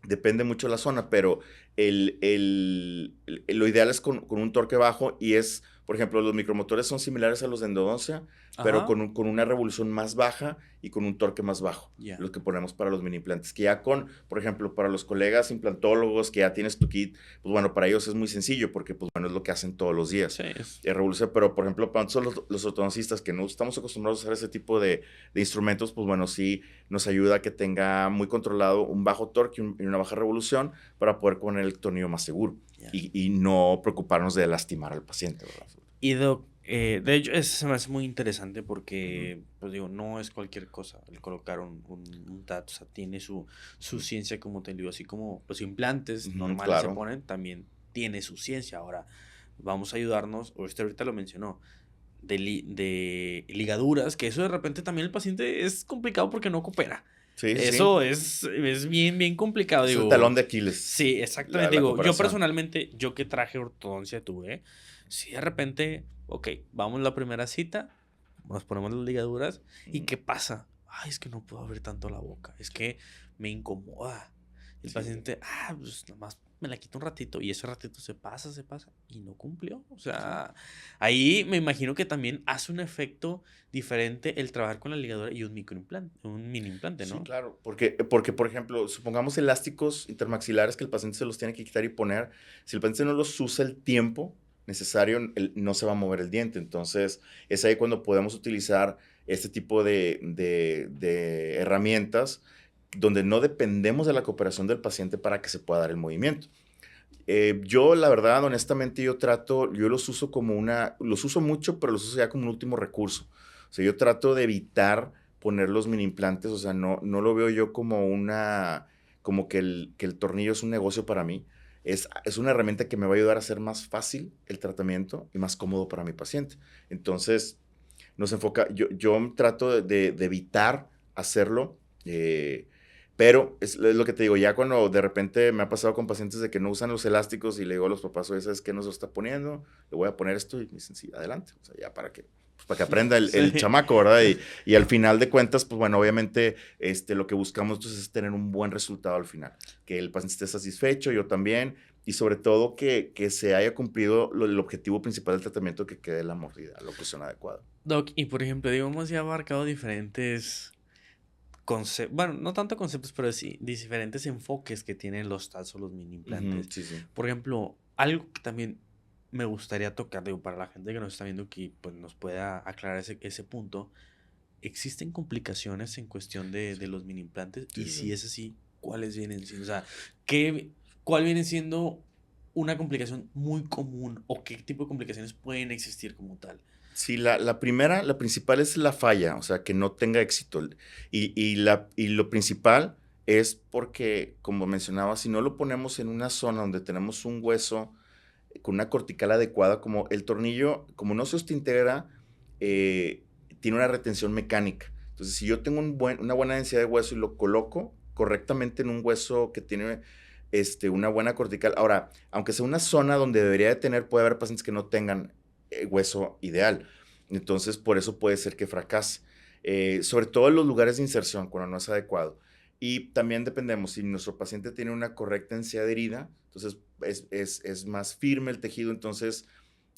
depende mucho de la zona, pero lo ideal es con un torque bajo y es, por ejemplo, los micromotores son similares a los de endodoncia, pero con una revolución más baja y con un torque más bajo, los que ponemos para los mini implantes. Que ya por ejemplo, para los colegas implantólogos que ya tienes tu kit, pues bueno, para ellos es muy sencillo porque, pues bueno, es lo que hacen todos los días. Sí. Revolución, pero, por ejemplo, para nosotros los ortodoncistas que no estamos acostumbrados a usar ese tipo de instrumentos, pues bueno, sí nos ayuda a que tenga muy controlado un bajo torque y una baja revolución para poder poner el tornillo más seguro y no preocuparnos de lastimar al paciente, ¿verdad? Y Doc, de hecho, eso se me hace muy interesante porque, pues digo, no es cualquier cosa el colocar un TAT, o sea, tiene su ciencia, como te digo, así como los implantes normales se ponen, también tiene su ciencia. Ahora, vamos a ayudarnos, o usted ahorita lo mencionó, de ligaduras, que eso de repente también el paciente es complicado porque no coopera. Sí, eso es bien, bien complicado. Es digo, el talón de Aquiles. Sí, exactamente. Digo, yo personalmente, yo que traje ortodoncia tuve, si de repente, ok, vamos a la primera cita, nos ponemos las ligaduras, ¿y qué pasa? Ay, es que no puedo abrir tanto la boca, es que me incomoda. El paciente, pues nada más me la quito un ratito y ese ratito se pasa y no cumplió. O sea, ahí me imagino que también hace un efecto diferente el trabajar con la ligadura y un microimplante, un mini implante, ¿no? Sí, claro, porque, por ejemplo, supongamos elásticos intermaxilares que el paciente se los tiene que quitar y poner, si el paciente no los usa el tiempo necesario, no se va a mover el diente. Entonces, es ahí cuando podemos utilizar este tipo de herramientas donde no dependemos de la cooperación del paciente para que se pueda dar el movimiento. Yo, la verdad, honestamente, yo los uso los uso mucho, pero los uso ya como un último recurso. O sea, yo trato de evitar poner los mini implantes, o sea, no lo veo yo como que el tornillo es un negocio para mí. Es una herramienta que me va a ayudar a hacer más fácil el tratamiento y más cómodo para mi paciente. Entonces, yo trato de evitar hacerlo, pero es lo que te digo, ya cuando de repente me ha pasado con pacientes de que no usan los elásticos y le digo a los papás, oye, ¿sabes qué nos lo está poniendo? Le voy a poner esto y me dicen, sí, adelante. O sea, ya para que aprenda el chamaco, ¿verdad? Y al final de cuentas, pues bueno, obviamente lo que buscamos entonces es tener un buen resultado al final. Que el paciente esté satisfecho, yo también, y sobre todo que se haya cumplido el objetivo principal del tratamiento, que quede la mordida, la oclusión adecuada. Doc, y por ejemplo, digamos, ya ha abarcado diferentes conceptos, bueno, no tanto conceptos, pero sí diferentes enfoques que tienen los TATs o los mini implantes. Sí. Por ejemplo, algo que también me gustaría tocar, digo, para la gente que nos está viendo que pues, nos pueda aclarar ese punto, ¿existen complicaciones en cuestión de los mini implantes? Y si es así, ¿cuáles vienen siendo? O sea, ¿cuál viene siendo una complicación muy común o qué tipo de complicaciones pueden existir como tal? Sí, la principal es la falla, o sea, que no tenga éxito. Y lo principal es porque, como mencionaba, si no lo ponemos en una zona donde tenemos un hueso con una cortical adecuada, como el tornillo, como no se integra, tiene una retención mecánica. Entonces, si yo tengo una buena densidad de hueso y lo coloco correctamente en un hueso que tiene una buena cortical. Ahora, aunque sea una zona donde debería de tener, puede haber pacientes que no tengan hueso ideal. Entonces, por eso puede ser que fracase. Sobre todo en los lugares de inserción, cuando no es adecuado. Y también dependemos, si nuestro paciente tiene una correcta densidad de herida, entonces es más firme el tejido, entonces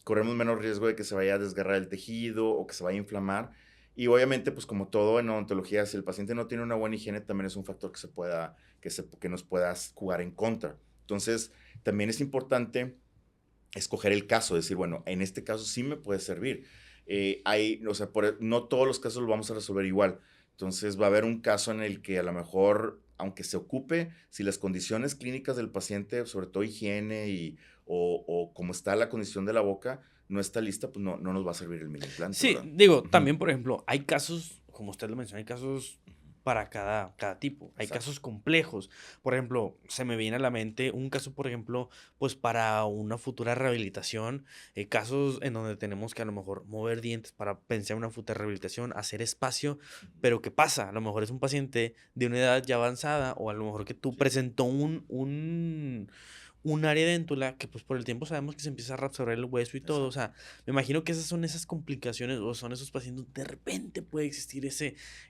corremos menos riesgo de que se vaya a desgarrar el tejido o que se vaya a inflamar. Y obviamente, pues como todo en odontología, si el paciente no tiene una buena higiene, también es un factor que nos pueda jugar en contra. Entonces, también es importante escoger el caso, decir, bueno, en este caso sí me puede servir. No todos los casos los vamos a resolver igual. Entonces va a haber un caso en el que a lo mejor, aunque se ocupe, si las condiciones clínicas del paciente, sobre todo higiene o cómo está la condición de la boca, no está lista, pues no nos va a servir el mini implante. Sí, ¿verdad? digo, también, por ejemplo, hay casos, como usted lo menciona, hay casos para cada tipo. Hay Exacto. casos complejos. Por ejemplo, se me viene a la mente un caso, por ejemplo, pues para una futura rehabilitación, casos en donde tenemos que a lo mejor mover dientes para pensar en una futura rehabilitación, hacer espacio, Ujú. pero ¿qué pasa? A lo mejor es un paciente de una edad ya avanzada o a lo mejor que tú Sí. presentó un área déntula que pues por el tiempo sabemos que se empieza a reabsorber el hueso y todo. O Exacto. sea, me imagino que esas son esas complicaciones o son esos pacientes. De repente puede existir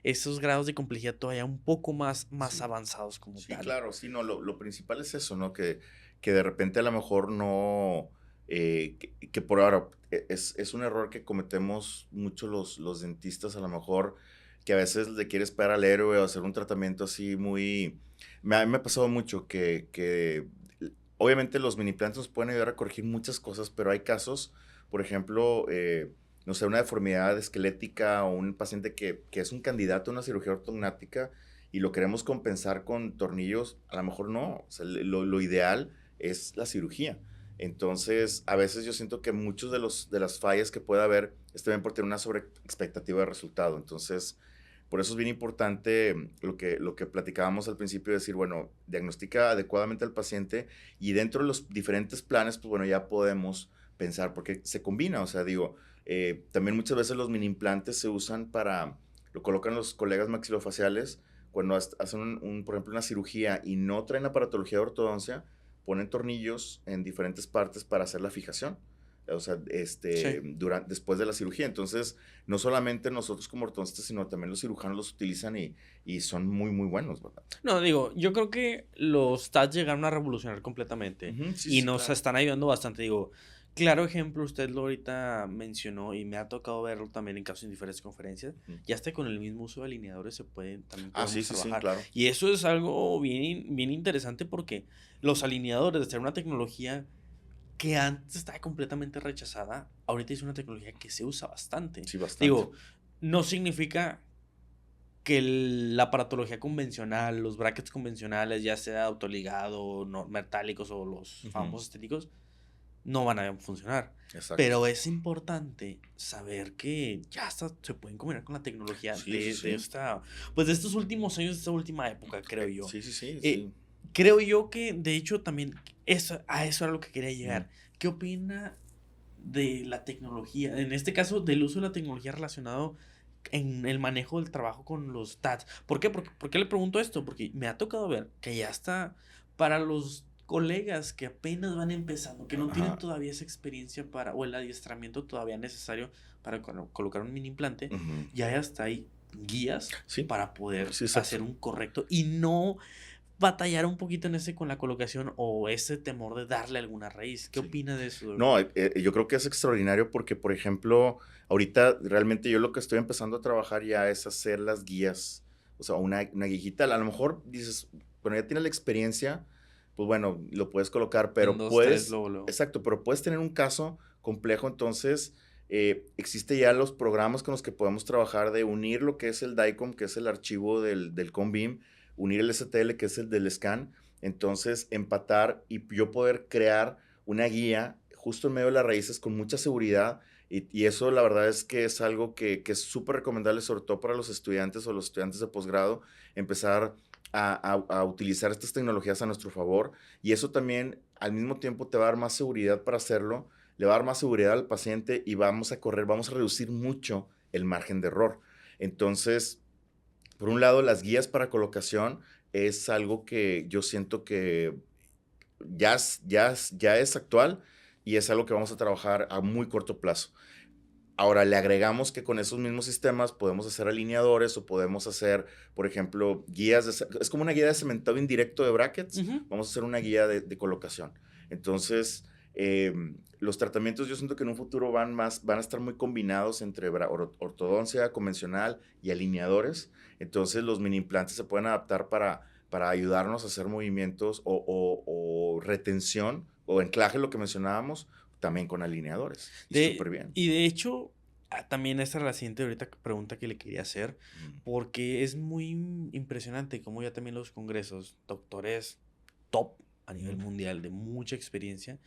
esos grados de complejidad todavía un poco más Sí. avanzados como Sí, tal. claro, sí, no, lo principal es eso, ¿no? Que de repente a lo mejor no, que por ahora es un error que cometemos mucho los dentistas, a lo mejor que a veces le quieres esperar al héroe o hacer un tratamiento así muy... a mí me ha pasado mucho que obviamente los mini implantes nos pueden ayudar a corregir muchas cosas, pero hay casos, por ejemplo, no sé, una deformidad esquelética o un paciente que es un candidato a una cirugía ortognática y lo queremos compensar con tornillos, a lo mejor no. O sea, lo ideal es la cirugía. Entonces, a veces yo siento que muchos de las fallas que puede haber es también por tener una sobreexpectativa de resultado. Entonces, por eso es bien importante lo que platicábamos al principio, decir, bueno, diagnostica adecuadamente al paciente y dentro de los diferentes planes, pues bueno, ya podemos pensar, porque se combina, o sea, digo, también muchas veces los mini implantes se usan para, lo colocan los colegas maxilofaciales cuando hacen, por ejemplo, una cirugía y no traen aparatología de ortodoncia, ponen tornillos en diferentes partes para hacer la fijación. O sea, Sí. después de la cirugía. Entonces, no solamente nosotros como ortodoncistas, sino también los cirujanos los utilizan y son muy, muy buenos, ¿verdad? No, digo, yo creo que los TATs llegaron a revolucionar completamente Ujú, sí, y sí, nos claro. están ayudando bastante. Digo, claro ejemplo, usted lo ahorita mencionó y me ha tocado verlo también en casos en diferentes conferencias. Ujú. Ya hasta con el mismo uso de alineadores también Ah, sí, podemos sí, sí, trabajar. claro. Y eso es algo bien interesante porque los alineadores, de ser una tecnología que antes estaba completamente rechazada, ahorita es una tecnología que se usa bastante. Sí, bastante. Digo, no significa que la aparatología convencional, los brackets convencionales, ya sea autoligado, no, metálicos o los Ujú. famosos estéticos, no van a funcionar. Exacto. Pero es importante saber que ya hasta se pueden combinar con la tecnología Sí, sí, de sí. esta, pues de estos últimos años, de esta última época, creo yo. Sí, sí, sí, Eh, sí. creo yo que, de hecho, también a eso era lo que quería Ujú. llegar. ¿Qué opina de la tecnología? En este caso, del uso de la tecnología relacionado en el manejo del trabajo con los TATs. ¿Por qué? ¿Por qué le pregunto esto? Porque me ha tocado ver que ya está para los colegas que apenas van empezando, que no tienen Ajá. todavía esa experiencia para, o el adiestramiento todavía necesario para colocar un mini implante, Ujú. ya hasta hay guías Sí, para poder sí, exacto. hacer un correcto y no batallar un poquito en ese con la colocación o ese temor de darle alguna raíz. ¿Qué Sí. opina de eso, No, doctor? yo creo que es extraordinario porque, por ejemplo, ahorita realmente yo lo que estoy empezando a trabajar ya es hacer las guías, o sea, una guía digital. A lo mejor dices, bueno, ya tienes la experiencia, pues bueno, lo puedes colocar, En pero dos, tres, puedes, luego, luego. exacto, pero puedes tener un caso complejo, entonces existe ya los programas con los que podemos trabajar de unir lo que es el DICOM, que es el archivo del COMBIM, unir el STL, que es el del scan, entonces empatar y yo poder crear una guía justo en medio de las raíces con mucha seguridad y eso la verdad es que es algo que es súper recomendable, sobre todo para los estudiantes o los estudiantes de posgrado, empezar a utilizar estas tecnologías a nuestro favor y eso también al mismo tiempo te va a dar más seguridad para hacerlo, le va a dar más seguridad al paciente y vamos a reducir mucho el margen de error. Entonces, por un lado, las guías para colocación es algo que yo siento que ya es actual y es algo que vamos a trabajar a muy corto plazo. Ahora le agregamos que con esos mismos sistemas podemos hacer alineadores o podemos hacer, por ejemplo, es como una guía de cementado indirecto de brackets, Ujú. vamos a hacer una guía de colocación. Entonces, los tratamientos yo siento que en un futuro van a estar muy combinados entre ortodoncia convencional y alineadores. Entonces, los mini implantes se pueden adaptar para ayudarnos a hacer movimientos o retención o anclaje, lo que mencionábamos, también con alineadores. Y súper bien. Y de hecho, también esta era la siguiente ahorita pregunta que le quería hacer, Mm. porque es muy impresionante como ya también los congresos, doctores top a nivel Ujú. mundial de mucha experiencia,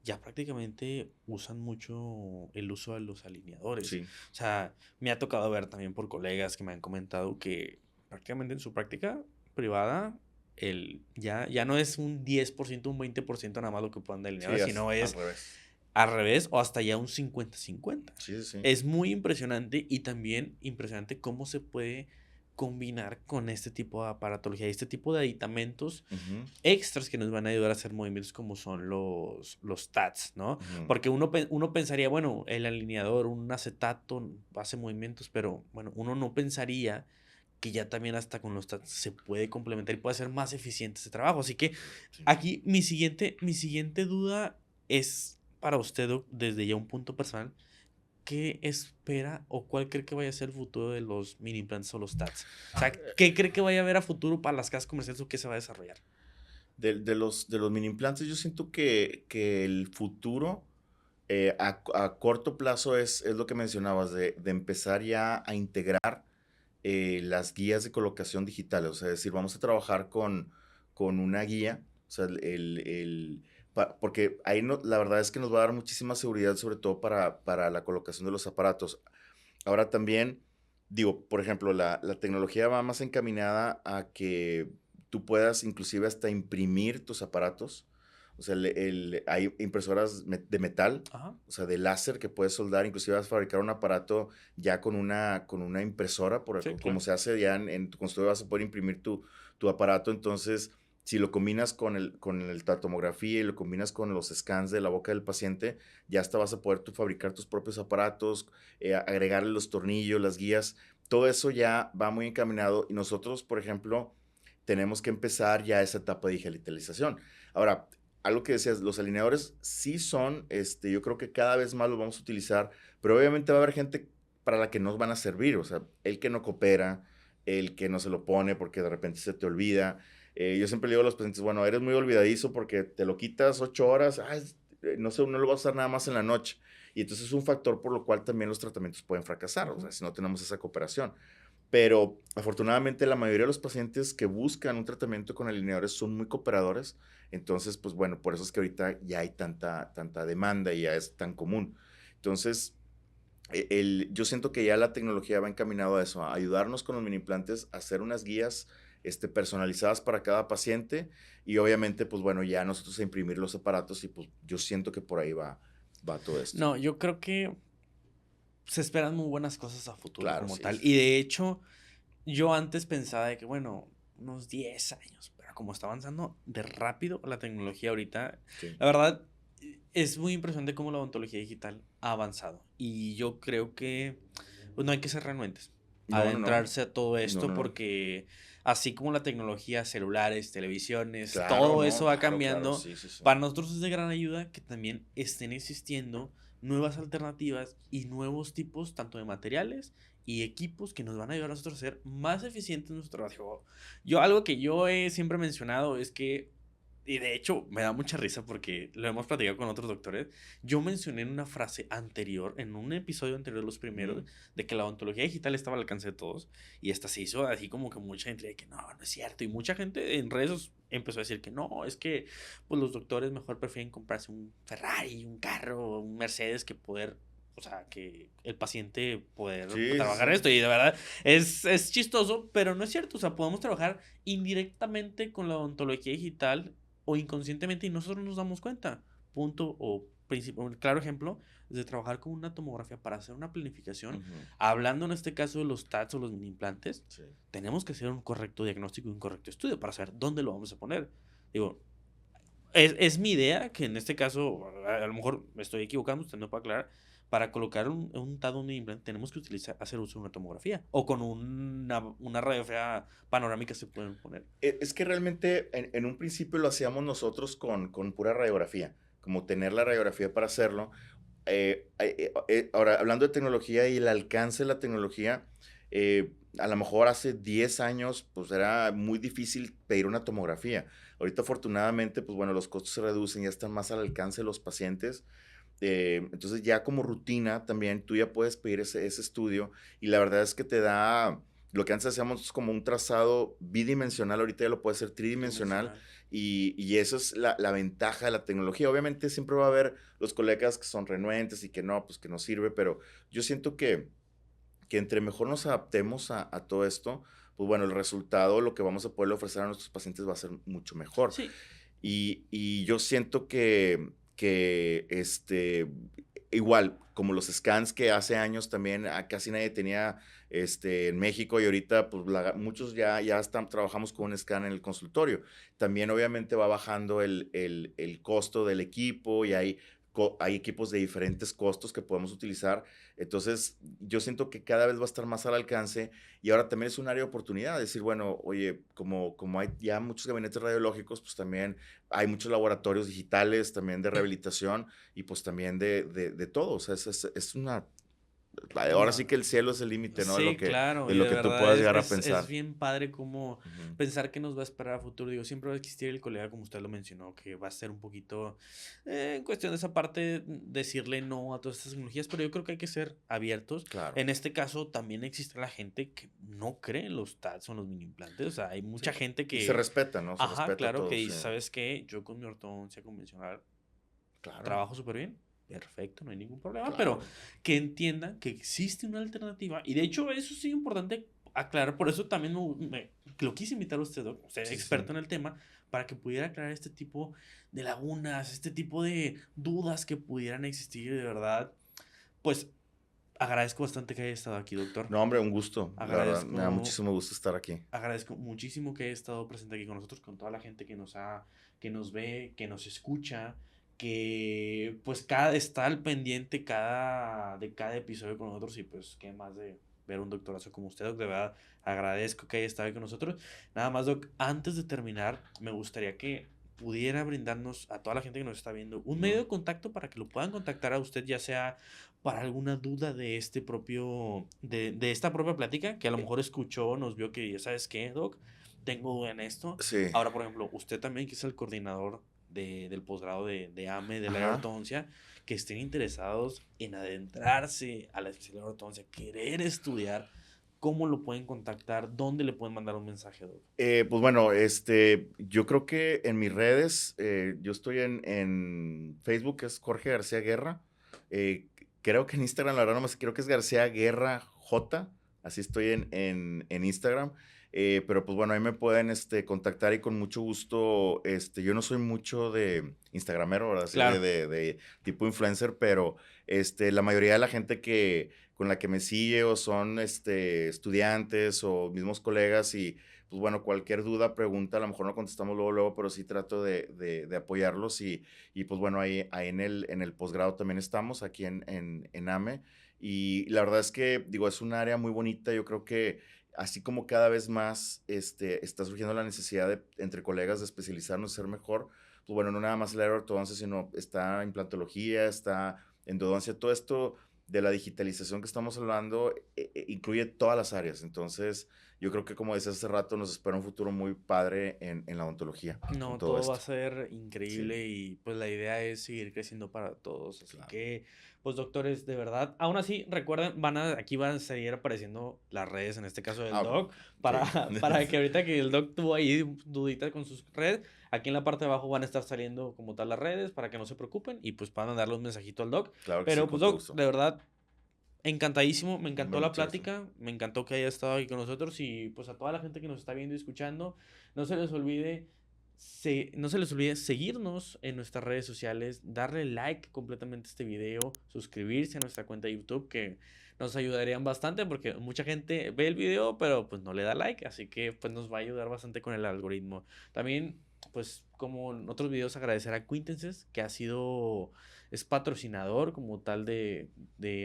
ya prácticamente usan mucho el uso de los alineadores. Sí. O sea, me ha tocado ver también por colegas que me han comentado que prácticamente en su práctica privada, ya no es un 10%, un 20% nada más lo que puedan delinear, Sí, sino al es revés. al revés o hasta ya un 50-50. Sí, sí, sí. Es muy impresionante y también impresionante cómo se puede combinar con este tipo de aparatología, este tipo de aditamentos Ujú, extras que nos van a ayudar a hacer movimientos como son los TATs, ¿no? ujú. Porque uno pensaría, bueno, el alineador, un acetato hace movimientos, pero bueno, uno no pensaría que ya también hasta con los TATs se puede complementar y puede hacer más eficiente ese trabajo. Así que Sí. aquí mi siguiente duda es para usted, Doc, desde ya un punto personal. ¿Qué espera o cuál cree que vaya a ser el futuro de los mini implantes o los TATs? O sea, ¿qué cree que vaya a haber a futuro para las casas comerciales o qué se va a desarrollar? De los mini implantes, yo siento que el futuro a corto plazo es lo que mencionabas, de empezar ya a integrar las guías de colocación digitales. O sea, es decir, vamos a trabajar con una guía, o sea, porque ahí la verdad es que nos va a dar muchísima seguridad, sobre todo para la colocación de los aparatos. Ahora también, digo, por ejemplo, la tecnología va más encaminada a que tú puedas inclusive hasta imprimir tus aparatos. O sea, hay impresoras de metal, Ajá. o sea, de láser que puedes soldar, inclusive vas a fabricar un aparato ya con una impresora, Sí, como claro. se hace ya en tu consultorio, vas a poder imprimir tu aparato. Entonces, si lo combinas la tomografía y lo combinas con los scans de la boca del paciente, ya hasta vas a poder tú fabricar tus propios aparatos, agregarle los tornillos, las guías, todo eso ya va muy encaminado y nosotros, por ejemplo, tenemos que empezar ya esa etapa de digitalización. Ahora, algo que decías, los alineadores sí son, yo creo que cada vez más los vamos a utilizar, pero obviamente va a haber gente para la que no van a servir, o sea, el que no coopera, el que no se lo pone porque de repente se te olvida. Yo siempre le digo a los pacientes, bueno, eres muy olvidadizo porque te lo quitas 8 horas, no sé, no lo vas a usar nada más en la noche. Y entonces es un factor por lo cual también los tratamientos pueden fracasar, o sea, Ujú. si no tenemos esa cooperación. Pero afortunadamente la mayoría de los pacientes que buscan un tratamiento con alineadores son muy cooperadores. Entonces, pues bueno, por eso es que ahorita ya hay tanta demanda y ya es tan común. Entonces, yo siento que ya la tecnología va encaminado a eso, a ayudarnos con los mini implantes, a hacer unas guías personalizadas para cada paciente y obviamente, pues bueno, ya nosotros a imprimir los aparatos y pues yo siento que por ahí va todo esto. No, yo creo que se esperan muy buenas cosas a futuro Claro, como sí, tal. sí, Y sí. de hecho, yo antes pensaba de que, bueno, unos 10 años, pero como está avanzando de rápido la tecnología ahorita, Sí. la verdad es muy impresionante cómo la odontología digital ha avanzado. Y yo creo que pues, no hay que ser renuentes, No, no, no. adentrarse a todo No, esto no, no. porque así como la tecnología, celulares, televisiones, Claro, todo eso no, va claro, claro, cambiando, sí, sí, sí. para nosotros es de gran ayuda que también estén existiendo nuevas alternativas y nuevos tipos tanto de materiales y equipos que nos van a ayudar a nosotros a ser más eficientes en nuestro trabajo. Algo que yo he siempre mencionado es que, y de hecho me da mucha risa porque lo hemos platicado con otros doctores, yo mencioné en una frase anterior, en un episodio anterior de los primeros, Ujú. de que la odontología digital estaba al alcance de todos y hasta se hizo así como que mucha gente de que no es cierto y mucha gente en redes empezó a decir que no, es que pues los doctores mejor prefieren comprarse un Ferrari, un carro, un Mercedes que poder, o sea, que el paciente poder Sí, sí, trabajar sí. esto. Y de verdad es chistoso, pero no es cierto. O sea, podemos trabajar indirectamente con la odontología digital o inconscientemente y nosotros nos damos cuenta. Punto o principio. Un claro ejemplo es de trabajar con una tomografía para hacer una planificación. Ujú. Hablando en este caso de los TATs o los mini implantes, Sí. tenemos que hacer un correcto diagnóstico y un correcto estudio para saber dónde lo vamos a poner. Digo, es mi idea que en este caso, a lo mejor me estoy equivocando, usted me puede aclarar. Para colocar un TAD o un implante, tenemos que hacer uso de una tomografía o con una radiografía panorámica se pueden poner. Es que realmente en un principio lo hacíamos nosotros con pura radiografía, como tener la radiografía para hacerlo. Ahora, hablando de tecnología y el alcance de la tecnología, a lo mejor hace 10 años, pues era muy difícil pedir una tomografía. Ahorita, afortunadamente, pues bueno, los costos se reducen, ya están más al alcance de los pacientes. Entonces, ya como rutina también, tú ya puedes pedir ese estudio y la verdad es que te da, lo que antes hacíamos como un trazado bidimensional, ahorita ya lo puede hacer tridimensional Tridimensional. y eso es la ventaja de la tecnología. Obviamente siempre va a haber los colegas que son renuentes y que no, pues que no sirve, pero yo siento que entre mejor nos adaptemos a todo esto, pues bueno, el resultado, lo que vamos a poder ofrecer a nuestros pacientes va a ser mucho mejor. Sí. Y yo siento que igual, como los scans que hace años también casi nadie tenía en México, y ahorita pues muchos ya trabajamos con un scan en el consultorio. También obviamente va bajando el costo del equipo, y hay equipos de diferentes costos que podemos utilizar. Entonces, yo siento que cada vez va a estar más al alcance, y ahora también es un área de oportunidad. Decir, bueno, oye, como hay ya muchos gabinetes radiológicos, pues también hay muchos laboratorios digitales, también de rehabilitación, y pues también de todo. O sea, es una... Ahora sí No. que el cielo es el límite, ¿no? Sí, claro, De y lo de que tú verdad puedas llegar a es pensar. bien padre como Ujú. pensar que nos va a esperar a futuro. Digo, siempre va a existir el colega, como usted lo mencionó, que va a ser un poquito en cuestión de esa parte, decirle no a todas estas tecnologías, pero yo creo que hay que ser abiertos. Claro. En este caso, también existe la gente que no cree en los TATs o en los mini implantes. O sea, hay Sí. mucha gente Y se que, respeta, ¿no? Se ajá, respeta claro, que todo, sí. dice, ¿sabes qué? Yo con mi ortodoncia convencional Claro, trabajo súper bien. Perfecto, no hay ningún problema, pero claro. que entienda que existe una alternativa. Y de hecho, eso sí es importante aclarar. Por eso también lo quise invitar a usted, Doc, usted es Sí, experto sí. en el tema, para que pudiera aclarar este tipo de lagunas, este tipo de dudas que pudieran existir de verdad. Pues agradezco bastante que haya estado aquí, doctor. No, hombre, un gusto. La verdad, me da Agradezco, muchísimo gusto estar aquí. agradezco muchísimo que haya estado presente aquí con nosotros, con toda la gente que nos ve, que nos escucha, que pues está al pendiente de cada episodio con nosotros, y pues qué más de ver un doctorazo como usted, Doc. De verdad agradezco que haya estado aquí con nosotros. Nada más, Doc, antes de terminar, me gustaría que pudiera brindarnos a toda la gente que nos está viendo un medio de contacto para que lo puedan contactar a usted, ya sea para alguna duda de de esta propia plática, que a lo mejor escuchó, nos vio que, ya sabes qué, Doc, tengo duda en esto. Sí. Ahora, por ejemplo, usted también, que es el coordinador del posgrado de AME, de la Ajá. ortodoncia, que estén interesados en adentrarse a la especialidad de ortodoncia, querer estudiar, ¿cómo lo pueden contactar? ¿Dónde le pueden mandar un mensaje, Doc? Pues bueno, yo creo que en mis redes, yo estoy en Facebook, que es Jorge García Guerra. Eh, Creo que en Instagram, la verdad, no me sé, creo que es García Guerra J. Así estoy en Instagram. Pero pues bueno, ahí me pueden contactar, y con mucho gusto. Yo no soy mucho de Instagramero, ¿verdad? Así Claro. de tipo influencer, pero la mayoría de la gente con la que me sigue o son estudiantes o mismos colegas, y pues bueno, cualquier duda, pregunta, a lo mejor no contestamos luego, pero sí trato de apoyarlos, y pues bueno, ahí en el posgrado también estamos, aquí en AME, y la verdad es que, digo, es un área muy bonita. Yo creo que así como cada vez más está surgiendo la necesidad entre colegas de especializarnos, ser mejor, pues bueno, no nada más el área de ortodoncia, sino está implantología, está endodoncia, todo esto de la digitalización que estamos hablando, incluye todas las áreas. Entonces, yo creo que, como decía hace rato, nos espera un futuro muy padre en la odontología con No, todo todo va a esto. ser Sí, increíble, y pues la idea es seguir creciendo para todos. Así claro. que, pues doctores, de verdad, aún así, recuerden, aquí van a seguir apareciendo las redes, en este caso del Ah, doc, sí. para que ahorita que el doc tuvo ahí duditas con sus redes, aquí en la parte de abajo van a estar saliendo como tal las redes para que no se preocupen y pues puedan darle un mensajito al doc. Claro que sí, Pero pues con todo doc, gusto. de verdad, encantadísimo, me Hombre, encantó la muchas gracias. plática, me encantó que haya estado aquí con nosotros, y pues a toda la gente que nos está viendo y escuchando, no se les olvide, no se les olvide seguirnos en nuestras redes sociales, darle like completamente a este video, suscribirse a nuestra cuenta de YouTube, que nos ayudarían bastante porque mucha gente ve el video pero pues no le da like, así que pues nos va a ayudar bastante con el algoritmo. También, pues como en otros videos, agradecer a Quintenses, que es patrocinador como tal de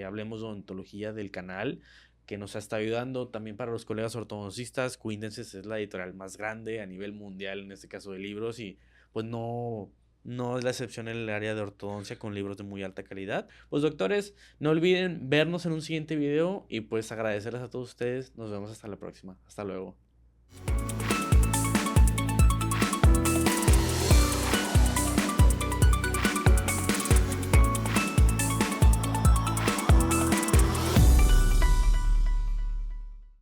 Hablemos de Odontología del canal, que nos está ayudando también para los colegas ortodoncistas. Quintenses es la editorial más grande a nivel mundial, en este caso de libros, y pues no es la excepción en el área de ortodoncia, con libros de muy alta calidad. Pues doctores, no olviden vernos en un siguiente video, y pues agradecerles a todos ustedes. Nos vemos hasta la próxima. Hasta luego.